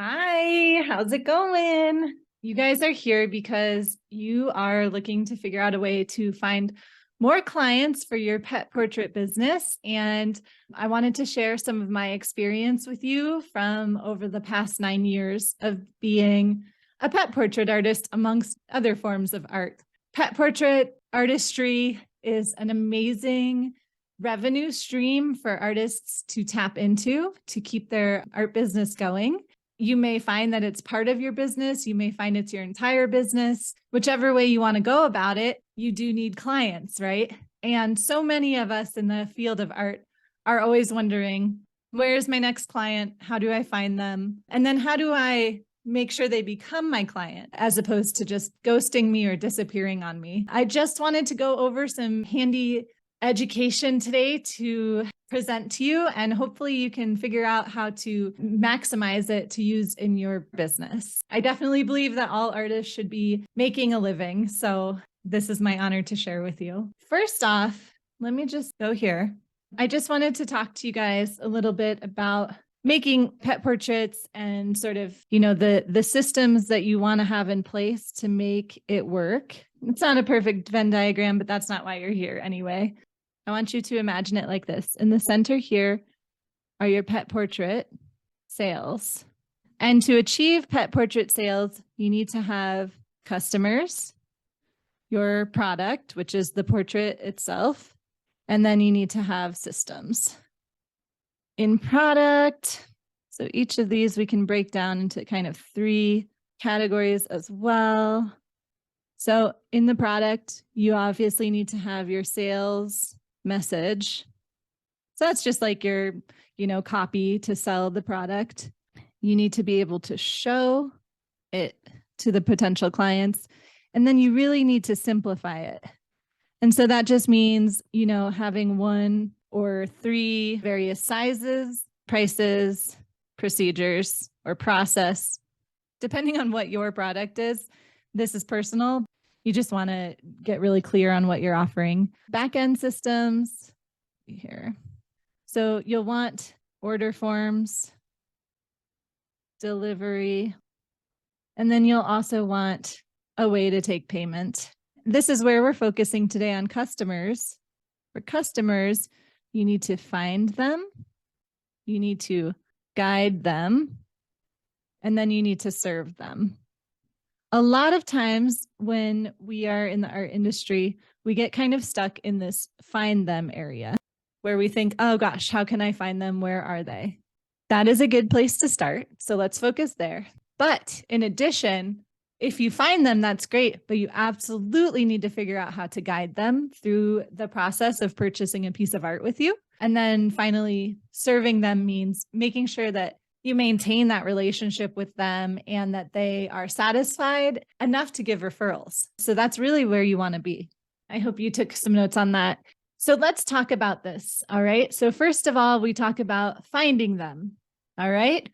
Hi, how's it going? You guys are here because you are looking to figure out a way to find more clients for your pet portrait business. And I wanted to share some of my experience with you from over the past 9 years of being a pet portrait artist, amongst other forms of art. Pet portrait artistry is an amazing revenue stream for artists to tap into to keep their art business going. You may find that it's part of your business. You may find it's your entire business. Whichever way you want to go about it, you do need clients, right? And so many of us in the field of art are always wondering, where's my next client? How do I find them? And then how do I make sure they become my client as opposed to just ghosting me or disappearing on me? I just wanted to go over some handy education today to present to you, and hopefully you can figure out how to maximize it to use in your business. I definitely believe that all artists should be making a living, so this is my honor to share with you. First off, let me just go here. I just wanted to talk to you guys a little bit about making pet portraits and sort of, the systems that you want to have in place to make it work. It's not a perfect Venn diagram, but that's not why you're here anyway. I want you to imagine it like this. In the center here are your pet portrait sales. And to achieve pet portrait sales, you need to have customers, your product, which is the portrait itself, and then you need to have systems. In product, so each of these we can break down into kind of 3 categories as well. So in the product, you obviously need to have your sales message. So that's just like your, copy to sell the product. You need to be able to show it to the potential clients. And then you really need to simplify it. And so that just means, having 1 or 3 various sizes, prices, procedures, or process, depending on what your product is. This is personal. You just want to get really clear on what you're offering. Back-end systems here. So you'll want order forms, delivery, and then you'll also want a way to take payment. This is where we're focusing today on customers. For customers, you need to find them, you need to guide them, and then you need to serve them. A lot of times when we are in the art industry, we get kind of stuck in this find them area where we think, oh gosh, how can I find them? Where are they? That is a good place to start. So let's focus there. But in addition, if you find them, that's great, but you absolutely need to figure out how to guide them through the process of purchasing a piece of art with you. And then finally, serving them means making sure that you maintain that relationship with them and that they are satisfied enough to give referrals. So that's really where you want to be. I hope you took some notes on that. So let's talk about this. All right. So first of all, we talk about finding them. All right.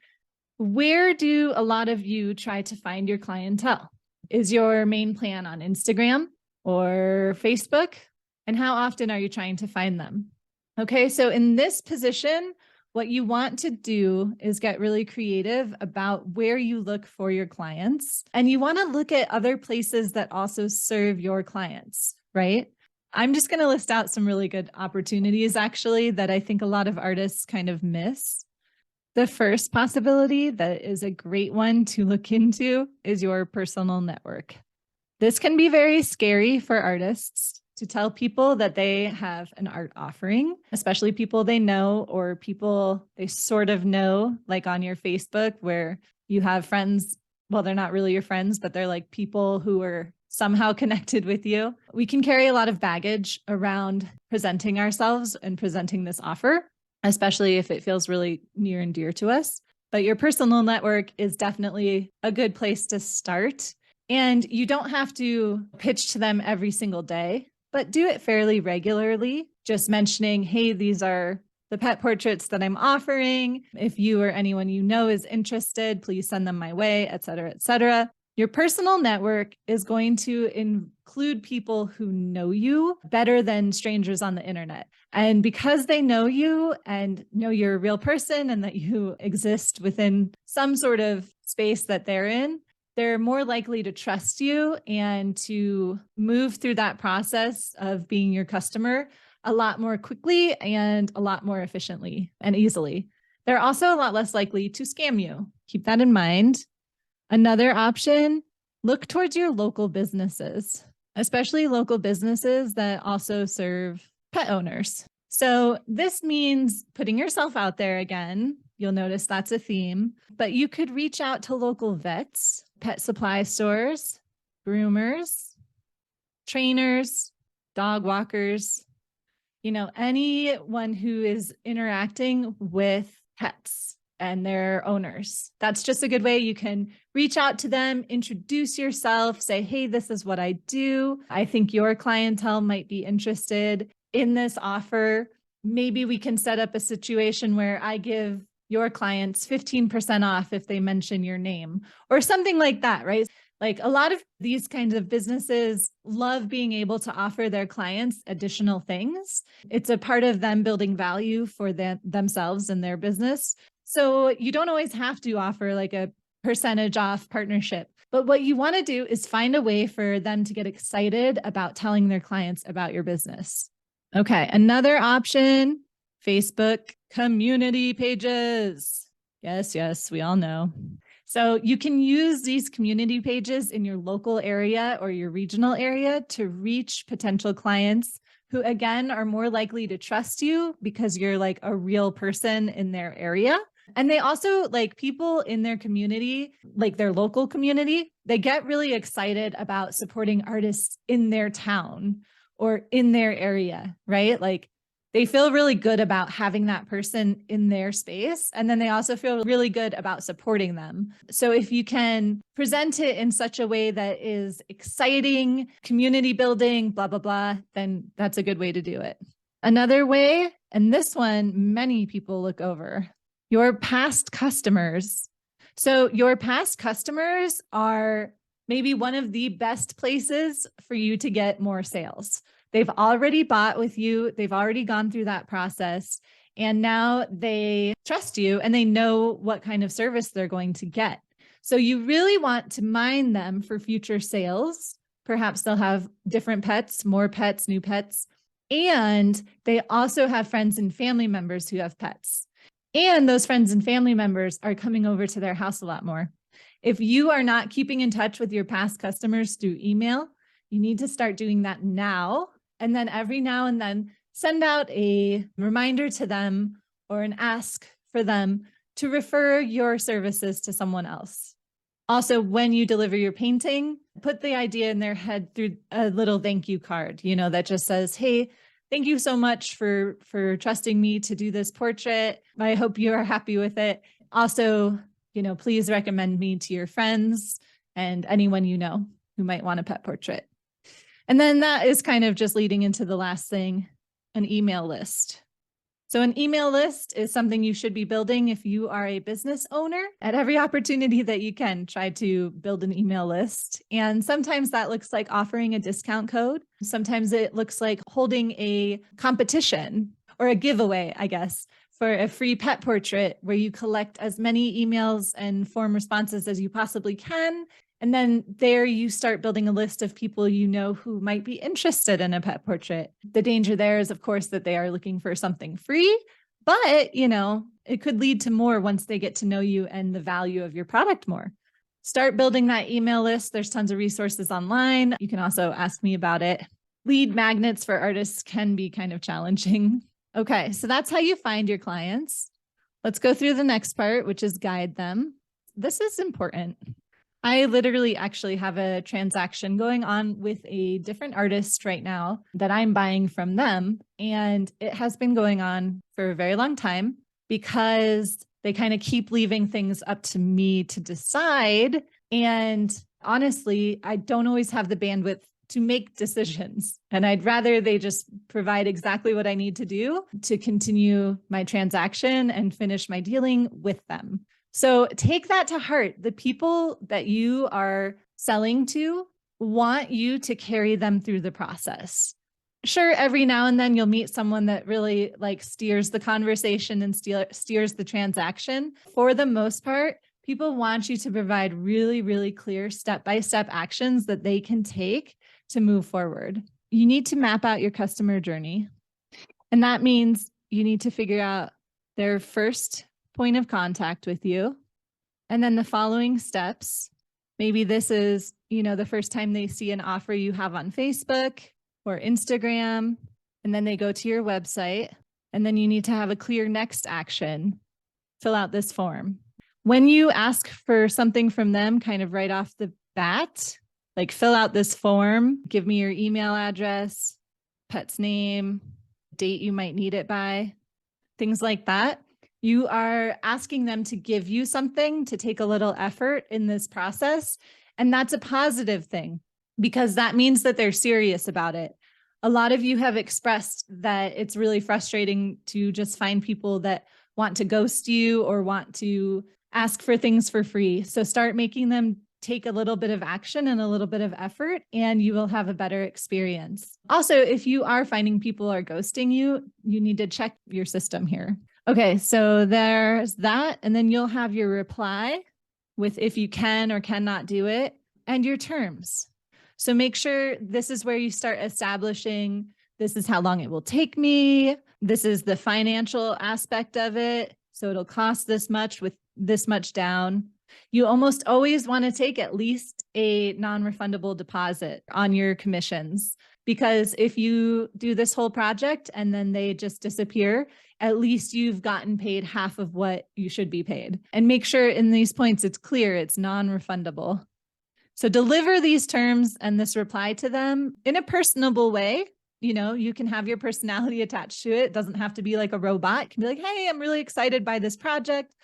Where do a lot of you try to find your clientele? Is your main plan on Instagram or Facebook? And how often are you trying to find them? Okay. So in this position, what you want to do is get really creative about where you look for your clients. And you want to look at other places that also serve your clients, right? I'm just going to list out some really good opportunities, actually, that I think a lot of artists kind of miss. The first possibility that is a great one to look into is your personal network. This can be very scary for artists to tell people that they have an art offering, especially people they know or people they sort of know, like on your Facebook, where you have friends. Well, they're not really your friends, but they're like people who are somehow connected with you. We can carry a lot of baggage around presenting ourselves and presenting this offer, especially if it feels really near and dear to us. But your personal network is definitely a good place to start. And you don't have to pitch to them every single day, but do it fairly regularly, just mentioning, hey, these are the pet portraits that I'm offering. If you or anyone you know is interested, please send them my way, et cetera, et cetera. Your personal network is going to include people who know you better than strangers on the internet. And because they know you and know you're a real person and that you exist within some sort of space that they're in, they're more likely to trust you and to move through that process of being your customer a lot more quickly and a lot more efficiently and easily. They're also a lot less likely to scam you. Keep that in mind. Another option, look towards your local businesses, especially local businesses that also serve pet owners. So this means putting yourself out there again. You'll notice that's a theme, but you could reach out to local vets, pet supply stores, groomers, trainers, dog walkers, anyone who is interacting with pets and their owners. That's just a good way you can reach out to them, introduce yourself, say, hey, this is what I do. I think your clientele might be interested in this offer. Maybe we can set up a situation where I give your clients 15% off if they mention your name or something like that, right? Like a lot of these kinds of businesses love being able to offer their clients additional things. It's a part of them building value for themselves and their business. So you don't always have to offer like a percentage off partnership. But what you want to do is find a way for them to get excited about telling their clients about your business. Okay, another option, Facebook community pages. Yes, we all know. So you can use these community pages in your local area or your regional area to reach potential clients who, again, are more likely to trust you because you're like a real person in their area. And they also, like, people in their community, like their local community, they get really excited about supporting artists in their town or in their area, right? Like they feel really good about having that person in their space. And then they also feel really good about supporting them. So if you can present it in such a way that is exciting, community building, blah, blah, blah, then that's a good way to do it. Another way, and this one, many people look over, your past customers. So your past customers are maybe one of the best places for you to get more sales. They've already bought with you. They've already gone through that process. And now they trust you and they know what kind of service they're going to get. So you really want to mine them for future sales. Perhaps they'll have different pets, more pets, new pets. And they also have friends and family members who have pets. And those friends and family members are coming over to their house a lot more. If you are not keeping in touch with your past customers through email, you need to start doing that now. And then every now and then send out a reminder to them or an ask for them to refer your services to someone else. Also, when you deliver your painting, put the idea in their head through a little thank you card, that just says, hey, thank you so much for trusting me to do this portrait. I hope you are happy with it. Also, please recommend me to your friends and anyone you know who might want a pet portrait. And then that is kind of just leading into the last thing, an email list. So an email list is something you should be building if you are a business owner. At every opportunity that you can, try to build an email list. And sometimes that looks like offering a discount code. Sometimes it looks like holding a competition or a giveaway, I guess, for a free pet portrait where you collect as many emails and form responses as you possibly can. And then there you start building a list of people you know who might be interested in a pet portrait. The danger there is, of course, that they are looking for something free, but, it could lead to more once they get to know you and the value of your product more. Start building that email list. There's tons of resources online. You can also ask me about it. Lead magnets for artists can be kind of challenging. Okay, so that's how you find your clients. Let's go through the next part, which is guide them. This is important. I literally actually have a transaction going on with a different artist right now that I'm buying from them. And it has been going on for a very long time because they kind of keep leaving things up to me to decide. And honestly, I don't always have the bandwidth to make decisions. And I'd rather they just provide exactly what I need to do to continue my transaction and finish my dealing with them. So take that to heart. The people that you are selling to want you to carry them through the process. Sure, every now and then you'll meet someone that really steers the conversation and steers the transaction. For the most part, People want you to provide really, really clear step-by-step actions that they can take to move forward. You need to map out your customer journey. And that means you need to figure out their first point of contact with you. And then the following steps. Maybe this is, the first time they see an offer you have on Facebook or Instagram, and then they go to your website. And then you need to have a clear next action. Fill out this form. When you ask for something from them, kind of right off the bat, like fill out this form, give me your email address, pet's name, date you might need it by, things like that. You are asking them to give you something, to take a little effort in this process. And that's a positive thing because that means that they're serious about it. A lot of you have expressed that it's really frustrating to just find people that want to ghost you or want to ask for things for free. So start making them take a little bit of action and a little bit of effort, and you will have a better experience. Also, if you are finding people are ghosting you, you need to check your system here. Okay, so there's that. And then you'll have your reply with if you can or cannot do it and your terms. So make sure this is where you start establishing, this is how long it will take me. This is the financial aspect of it. So it'll cost this much with this much down. You almost always want to take at least a non-refundable deposit on your commissions, because if you do this whole project and then they just disappear, at least you've gotten paid half of what you should be paid. And make sure in these points, it's clear, it's non-refundable. So deliver these terms and this reply to them in a personable way. You can have your personality attached to it. It doesn't have to be like a robot. It can be like, hey, I'm really excited by this project.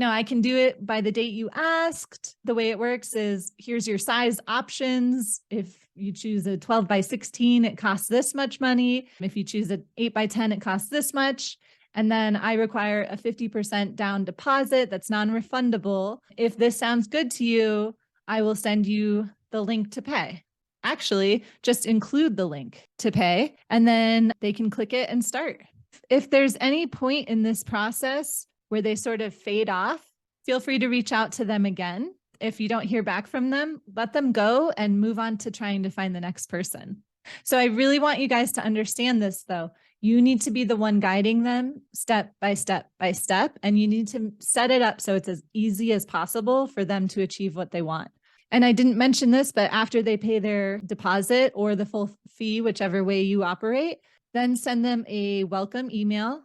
I can do it by the date you asked. The way it works is here's your size options. If you choose a 12 by 16, it costs this much money. If you choose an 8 by 10, it costs this much. And then I require a 50% down deposit that's non-refundable. If this sounds good to you, I will send you the link to pay. Actually, just include the link to pay, and then they can click it and start. If there's any point in this process where they sort of fade off, feel free to reach out to them again. If you don't hear back from them, let them go and move on to trying to find the next person. So I really want you guys to understand this, though. You need to be the one guiding them step by step by step, and you need to set it up so it's as easy as possible for them to achieve what they want. And I didn't mention this, but after they pay their deposit or the full fee, whichever way you operate, then send them a welcome email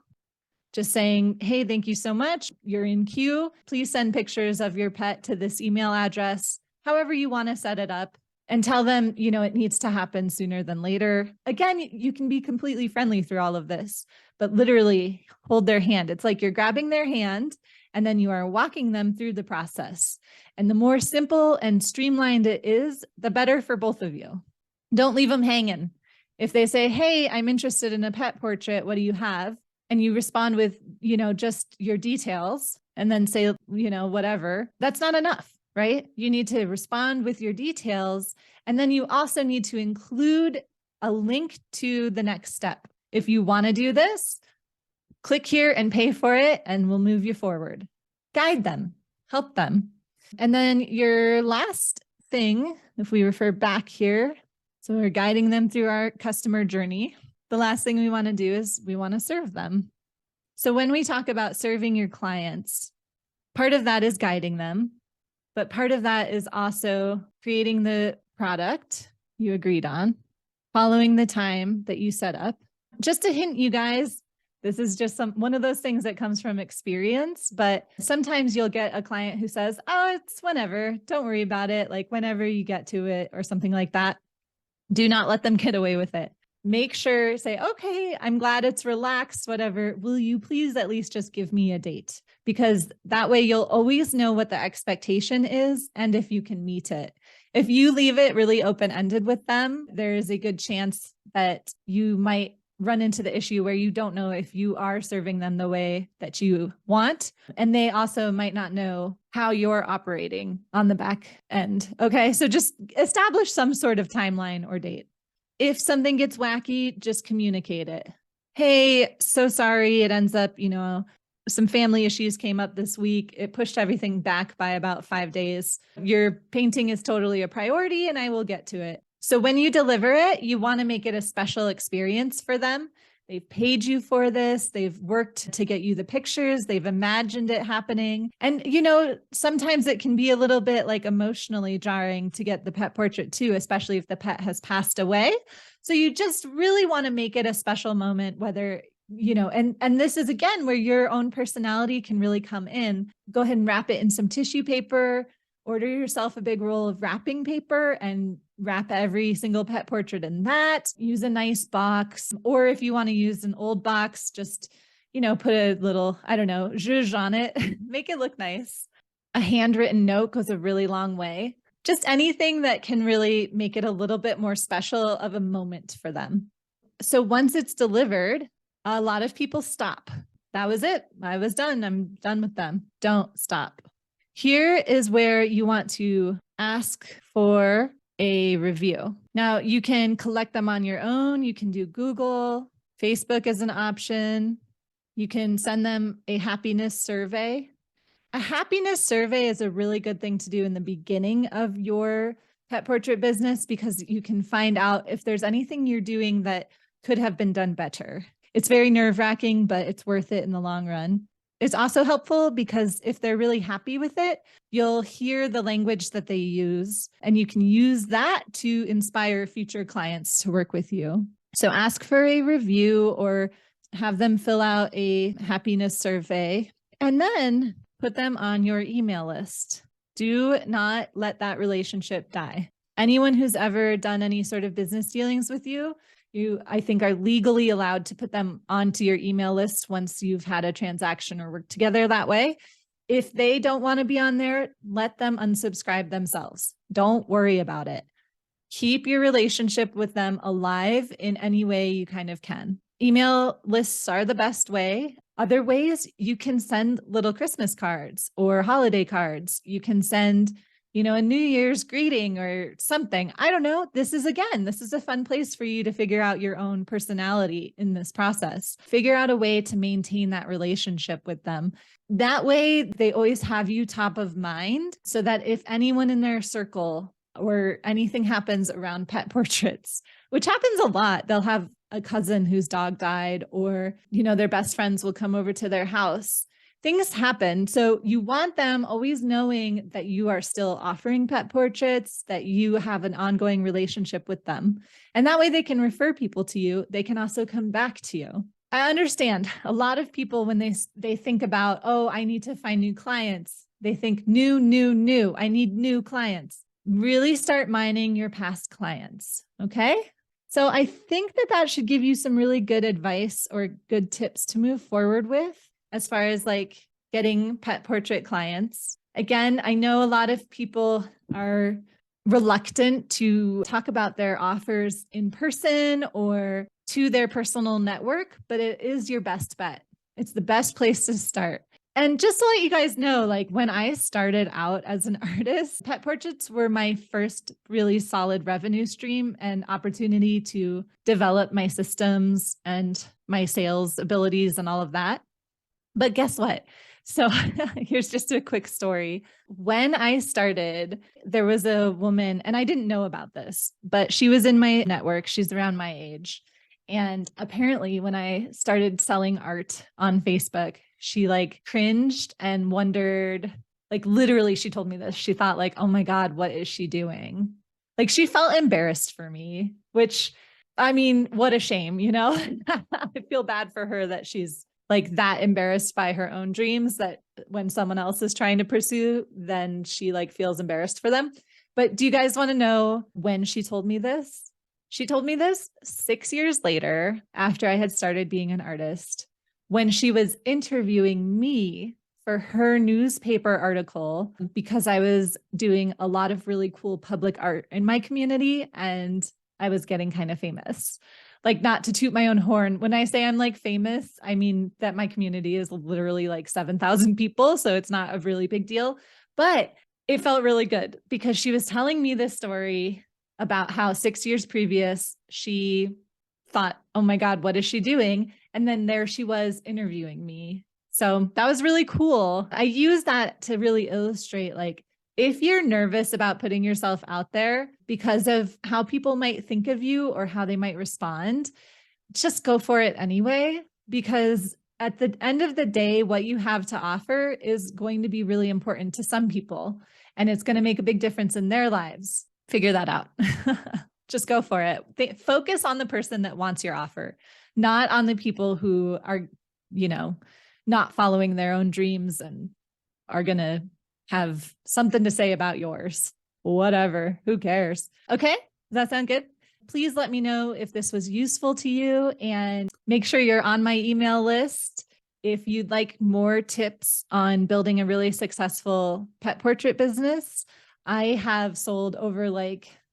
just saying, hey, thank you so much. You're in queue. Please send pictures of your pet to this email address, however you want to set it up, and tell them, it needs to happen sooner than later. Again, you can be completely friendly through all of this, but literally hold their hand. It's like you're grabbing their hand and then you are walking them through the process. And the more simple and streamlined it is, the better for both of you. Don't leave them hanging. If they say, hey, I'm interested in a pet portrait, what do you have? And you respond with, just your details and then say, whatever, that's not enough, right? You need to respond with your details. And then you also need to include a link to the next step. If you want to do this, click here and pay for it, and we'll move you forward. Guide them, help them. And then your last thing, if we refer back here, so we're guiding them through our customer journey. The last thing we want to do is we want to serve them. So when we talk about serving your clients, part of that is guiding them, but part of that is also creating the product you agreed on, following the time that you set up. Just to hint you guys, this is just one of those things that comes from experience, but sometimes you'll get a client who says, oh, it's whenever, don't worry about it, like whenever you get to it or something like that. Do not let them get away with it. Make sure, say, okay, I'm glad it's relaxed, whatever. Will you please at least just give me a date? Because that way you'll always know what the expectation is and if you can meet it. If you leave it really open-ended with them, there is a good chance that you might run into the issue where you don't know if you are serving them the way that you want. And they also might not know how you're operating on the back end. Okay, so just establish some sort of timeline or date. If something gets wacky, just communicate it. Hey, so sorry. It ends up, some family issues came up this week. It pushed everything back by about 5 days. Your painting is totally a priority, and I will get to it. So when you deliver it, you want to make it a special experience for them. They've paid you for this. They've worked to get you the pictures. They've imagined it happening. And, sometimes it can be a little bit like emotionally jarring to get the pet portrait too, especially if the pet has passed away. So you just really want to make it a special moment, whether, and this is again where your own personality can really come in. Go ahead and wrap it in some tissue paper. Order yourself a big roll of wrapping paper and wrap every single pet portrait in that. Use a nice box. Or if you want to use an old box, just, put a little, zhuzh on it. Make it look nice. A handwritten note goes a really long way. Just anything that can really make it a little bit more special of a moment for them. So once it's delivered, a lot of people stop. That was it. I was done. I'm done with them. Don't stop. Here is where you want to ask for a review. Now, you can collect them on your own. You can do Google. Facebook is an option. You can send them a happiness survey. A happiness survey is a really good thing to do in the beginning of your pet portrait business because you can find out if there's anything you're doing that could have been done better. It's very nerve-wracking, but it's worth it in the long run. It's also helpful because if they're really happy with it, you'll hear the language that they use, and you can use that to inspire future clients to work with you. So ask for a review or have them fill out a happiness survey, and then put them on your email list. Do not let that relationship die. Anyone who's ever done any sort of business dealings with you, I think, are legally allowed to put them onto your email list once you've had a transaction or worked together that way. If they don't want to be on there, let them unsubscribe themselves. Don't worry about it. Keep your relationship with them alive in any way you kind of can. Email lists are the best way. Other ways, you can send little Christmas cards or holiday cards. You can send a New Year's greeting or something. I don't know. This is a fun place for you to figure out your own personality in this process. Figure out a way to maintain that relationship with them. That way, they always have you top of mind so that if anyone in their circle or anything happens around pet portraits, which happens a lot, they'll have a cousin whose dog died, or, their best friends will come over to their house. Things happen. So you want them always knowing that you are still offering pet portraits, that you have an ongoing relationship with them. And that way they can refer people to you. They can also come back to you. I understand a lot of people when they think about, oh, I need to find new clients. They think new. I need new clients. Really start mining your past clients. Okay. So I think that should give you some really good advice or good tips to move forward with as far as like getting pet portrait clients. Again, I know a lot of people are reluctant to talk about their offers in person or to their personal network, but it is your best bet. It's the best place to start. And just to let you guys know, like when I started out as an artist, pet portraits were my first really solid revenue stream and opportunity to develop my systems and my sales abilities and all of that. But guess what? So here's just a quick story. When I started, there was a woman, and I didn't know about this, but she was in my network. She's around my age. And apparently when I started selling art on Facebook, she like cringed and wondered, like literally she told me this. She thought like, oh my God, what is she doing? Like she felt embarrassed for me, which I mean, what a shame, I feel bad for her that she's like that embarrassed by her own dreams, that when someone else is trying to pursue, then she like feels embarrassed for them. But do you guys want to know when she told me this? She told me this 6 years later, after I had started being an artist, when she was interviewing me for her newspaper article, because I was doing a lot of really cool public art in my community and I was getting kind of famous. Like, not to toot my own horn. When I say I'm like famous, I mean that my community is literally like 7,000 people. So it's not a really big deal, but it felt really good because she was telling me this story about how 6 years previous, she thought, oh my God, what is she doing? And then there she was interviewing me So that was really cool. I use that to really illustrate, like, if you're nervous about putting yourself out there because of how people might think of you or how they might respond, just go for it anyway, because at the end of the day, what you have to offer is going to be really important to some people, and it's going to make a big difference in their lives. Figure that out. Just go for it. Focus on the person that wants your offer, not on the people who are, not following their own dreams and are going to have something to say about yours. Whatever. Who cares? Okay. Does that sound good? Please let me know if this was useful to you, and make sure you're on my email list if you'd like more tips on building a really successful pet portrait business. I have sold over,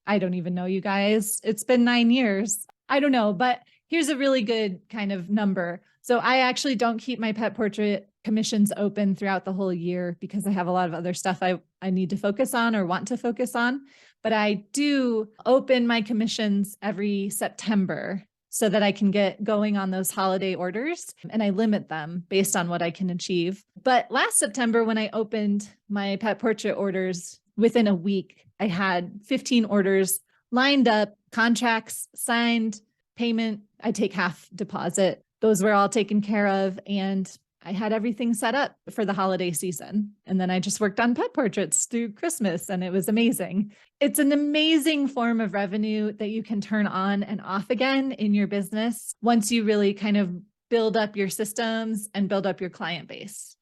I don't even know, you guys. It's been 9 years. I don't know, but here's a really good kind of number. So I actually don't keep my pet portrait commissions open throughout the whole year because I have a lot of other stuff I need to focus on or want to focus on. But I do open my commissions every September so that I can get going on those holiday orders, and I limit them based on what I can achieve. But last September, when I opened my pet portrait orders, within a week, I had 15 orders lined up, contracts signed, payment. I take half deposit. Those were all taken care of, and I had everything set up for the holiday season. And then I just worked on pet portraits through Christmas, and it was amazing. It's an amazing form of revenue that you can turn on and off again in your business once you really kind of build up your systems and build up your client base.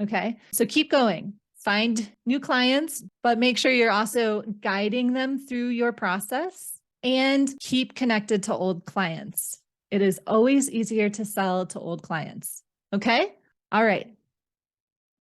Okay. So keep going, find new clients, but make sure you're also guiding them through your process, and keep connected to old clients. It is always easier to sell to old clients. Okay. All right.